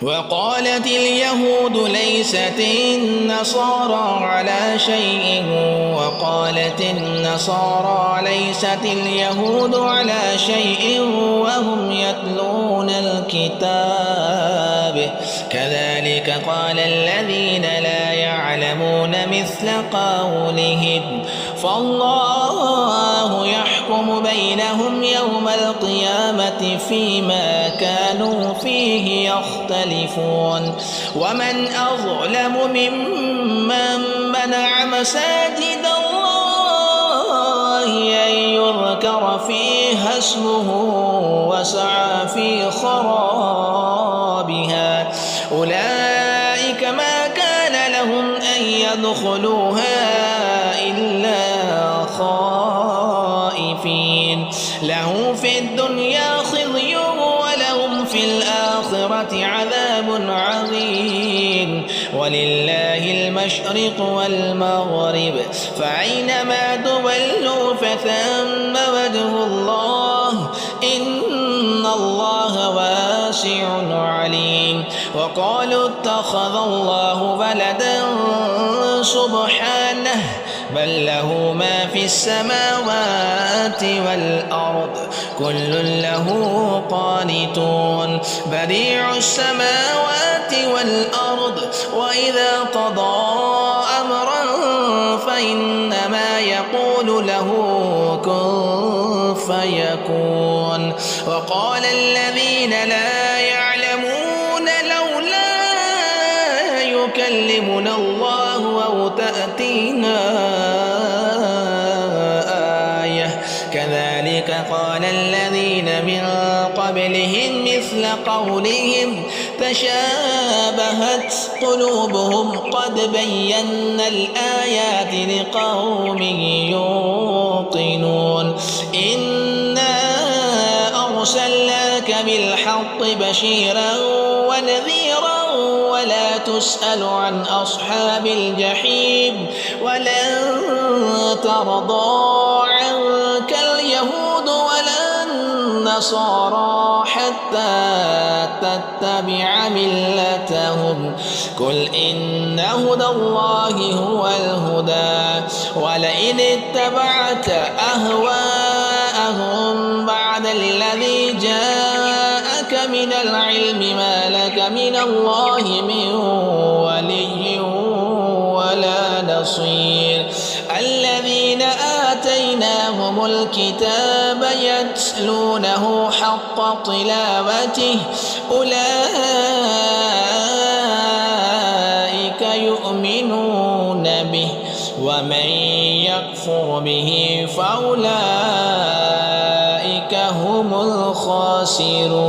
وقالت اليهود ليست النصارى على شيء وقالت النصارى ليست اليهود على شيء وهم يتلون الكتاب كذلك قال الذين لا يعلمون مثل قولهم فالله يحكم بينهم يوم القيامة فيما كانوا فيه يختلفون ومن أظلم ممن منع مساجد الله أن يذكر فيها اسمه وسعى في خرابها أولئك ما كان لهم أن يدخلوها إلا خائفين له في الدنيا خزي ولهم في الآخرة عذاب عظيم ولله المشرق والمغرب فأينما تولوا فثم وجه الله إن الله واسع عليم وقالوا اتخذ الله ولدا سبحانه بل له ما في السماوات والأرض كل له قانتون بديع السماوات والأرض وإذا قضى أمرا فإنما يقول له كن فيكون وقال الذين لا يعلمون لولا يكلمنا الله أو تأتينا آية كذلك قال الذين من قبلهم مثل قولهم تشابهت قلوبهم قد بينا الآيات لقوم يوقنون إنا أرسلناك بالحق بشيرا ونذيرا ولا تسأل عن أصحاب الجحيم ولن ترضى عنك اليهود ولا النصارى حتى تتبع ملتهم قل إن هدى الله هو الهدى ولئن اتبعت أهواءهم بعد الذي جاءك من العلم ما لك من الله من ولي ولا نصير الذين آتيناهم الكتاب يتلونه حق تلاوته أولئك يؤمنون به ومن يكفر به فأولئك هم الخاسرون